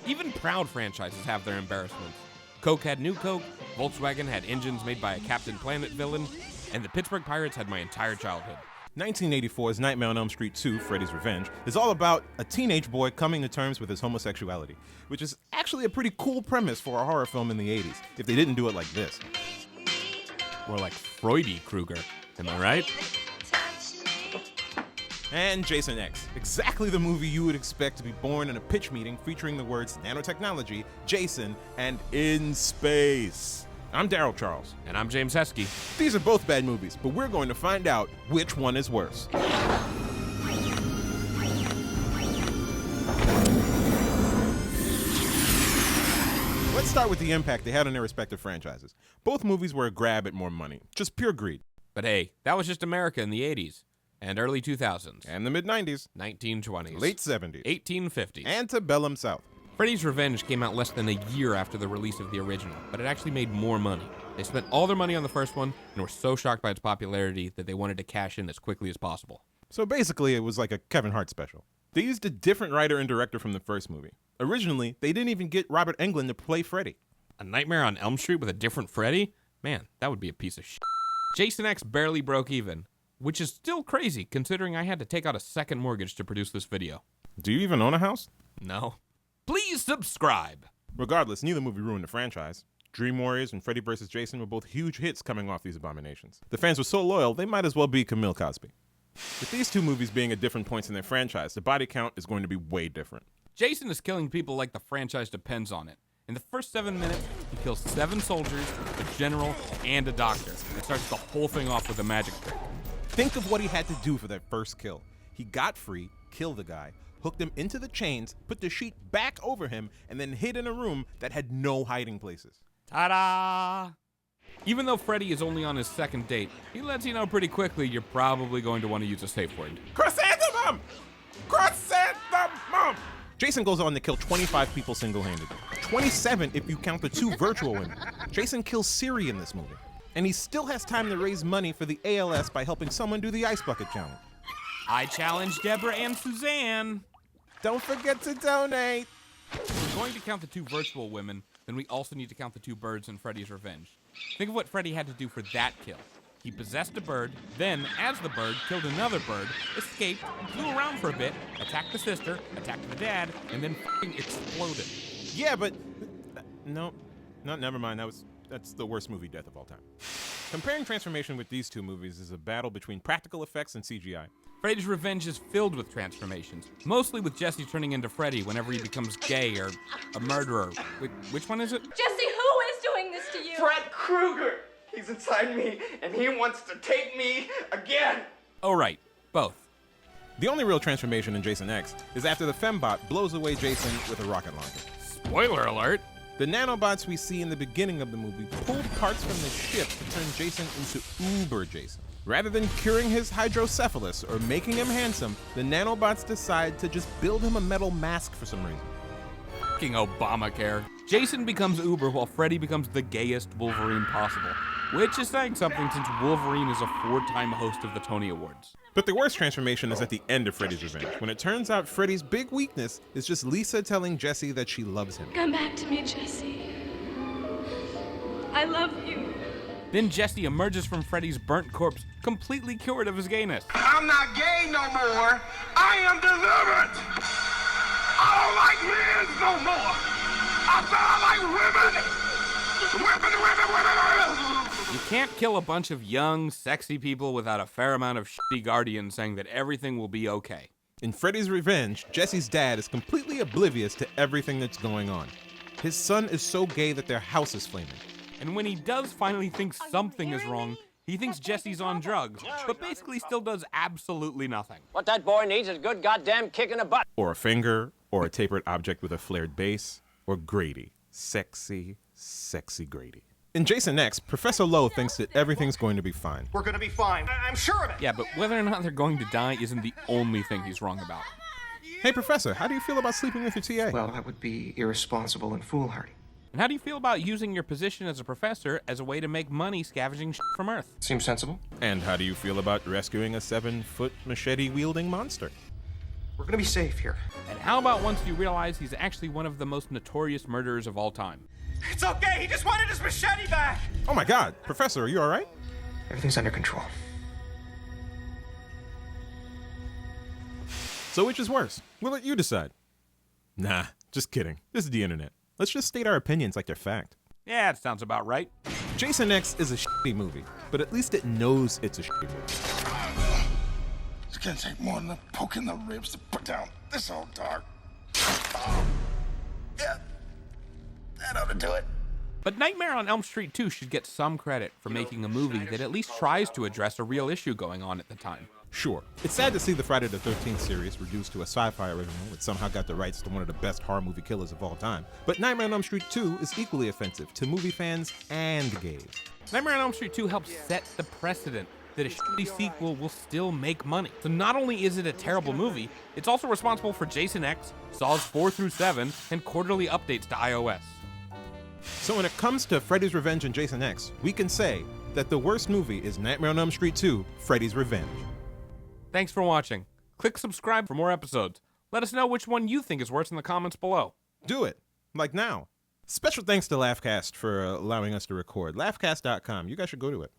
Even proud franchises have their embarrassments. Coke had New Coke, Volkswagen had engines made by a Captain Planet villain, and the Pittsburgh Pirates had my entire childhood. 1984's Nightmare on Elm Street 2, Freddy's Revenge, is all about a teenage boy coming to terms with his homosexuality, which is actually a pretty cool premise for a horror film in the 80s, if they didn't do it like this. Or like Freddy Krueger, am I right? And Jason X, exactly the movie you would expect to be born in a pitch meeting featuring the words nanotechnology, Jason, and in space. I'm Darryl Charles. And I'm James Hesky. These are both bad movies, but we're going to find out which one is worse. Let's start with the impact they had on their respective franchises. Both movies were a grab at more money, just pure greed. But hey, that was just America in the 80s. And early 2000s. And the mid-90s. 1920s. Late 70s. 1850s. Antebellum South. Freddy's Revenge came out less than a year after the release of the original, but it actually made more money. They spent all their money on the first one and were so shocked by its popularity that they wanted to cash in as quickly as possible. So basically, it was like a Kevin Hart special. They used a different writer and director from the first movie. Originally, they didn't even get Robert Englund to play Freddy. A Nightmare on Elm Street with a different Freddy? Man, that would be a piece of shit. Jason X barely broke even, which is still crazy considering I had to take out a second mortgage to produce this video. Do you even own a house? No. Please subscribe! Regardless, neither movie ruined the franchise. Dream Warriors and Freddy vs. Jason were both huge hits coming off these abominations. The fans were so loyal, they might as well be Camille Cosby. With these two movies being at different points in their franchise, the body count is going to be way different. Jason is killing people like the franchise depends on it. In the first 7 minutes, he kills 7 soldiers, a general, and a doctor, and starts the whole thing off with a magic trick. Think of what he had to do for that first kill. He got free, killed the guy, hooked him into the chains, put the sheet back over him, and then hid in a room that had no hiding places. Ta-da! Even though Freddy is only on his second date, he lets you know pretty quickly you're probably going to want to use a safe word. Chrysanthemum! Chrysanthemum! Jason goes on to kill 25 people single-handedly. 27 if you count the 2 virtual women. Jason kills Siri in this movie. And he still has time to raise money for the ALS by helping someone do the Ice Bucket Challenge. I challenge Deborah and Suzanne. Don't forget to donate. If we're going to count the 2 virtual women, then we also need to count the 2 birds in Freddy's Revenge. Think of what Freddy had to do for that kill. He possessed a bird, then, as the bird, killed another bird, escaped, flew around for a bit, attacked the sister, attacked the dad, and then f***ing exploded. Yeah, but... No, never mind. That's the worst movie death of all time. Comparing Transformation with these two movies is a battle between practical effects and CGI. Freddy's Revenge is filled with transformations, mostly with Jesse turning into Freddy whenever he becomes gay or a murderer. Which one is it? Jesse, who is doing this to you? Fred Krueger! He's inside me, and he wants to take me again! Oh right, both. The only real transformation in Jason X is after the fembot blows away Jason with a rocket launcher. Spoiler alert! The nanobots we see in the beginning of the movie pulled parts from the ship to turn Jason into Uber Jason. Rather than curing his hydrocephalus or making him handsome, the nanobots decide to just build him a metal mask for some reason. F***ing Obamacare. Jason becomes Uber while Freddy becomes the gayest Wolverine possible. Which is saying something since Wolverine is a 4-time host of the Tony Awards. But the worst transformation is at the end of Freddy's Revenge, when it turns out Freddy's big weakness is just Lisa telling Jesse that she loves him. Come back to me, Jesse. I love you. Then Jesse emerges from Freddy's burnt corpse, completely cured of his gayness. I'm not gay no more! I am delivered! I don't like men no more! I said I like women! Women! You can't kill a bunch of young, sexy people without a fair amount of shitty guardians saying that everything will be okay. In Freddy's Revenge, Jesse's dad is completely oblivious to everything that's going on. His son is so gay that their house is flaming. And when he does finally think something is wrong, he thinks Jesse's on drugs, but basically still does absolutely nothing. What that boy needs is a good goddamn kick in the butt. Or a finger, or a tapered object with a flared base, or Grady. Sexy, sexy Grady. In Jason X, Professor Lowe thinks that everything's going to be fine. We're gonna be fine. I'm sure of it. Yeah, but whether or not they're going to die isn't the only thing he's wrong about. Hey, Professor, how do you feel about sleeping with your TA? Well, that would be irresponsible and foolhardy. And how do you feel about using your position as a professor as a way to make money scavenging shit from Earth? Seems sensible. And how do you feel about rescuing a 7-foot machete-wielding monster? We're gonna be safe here. And how about once you realize he's actually one of the most notorious murderers of all time? It's okay, he just wanted his machete back! Oh my God, Professor, are you all right? Everything's under control. So which is worse? We'll let you decide. Nah, just kidding. This is the internet. Let's just state our opinions like they're fact. Yeah, it sounds about right. Jason X is a shitty movie, but at least it knows it's a shitty movie. It's gonna take more than a poke in the ribs to put down this old dog. Yeah, that ought to do it. But Nightmare on Elm Street 2 should get some credit for making a movie that at least tries to address a real issue going on at the time. Sure, it's sad to see the Friday the 13th series reduced to a sci-fi original that somehow got the rights to one of the best horror movie killers of all time. But Nightmare on Elm Street 2 is equally offensive to movie fans and gays. Nightmare on Elm Street 2 helps set the precedent that a shitty sequel will still make money. So not only is it a terrible movie, it's also responsible for Jason X, Saws 4 through 7, and quarterly updates to iOS. So when it comes to Freddy's Revenge and Jason X, we can say that the worst movie is Nightmare on Elm Street 2, Freddy's Revenge. Thanks for watching. Click subscribe for more episodes. Let us know which one you think is worse in the comments below. Do it, like now. Special thanks to Laughcast for allowing us to record. Laughcast.com, you guys should go to it.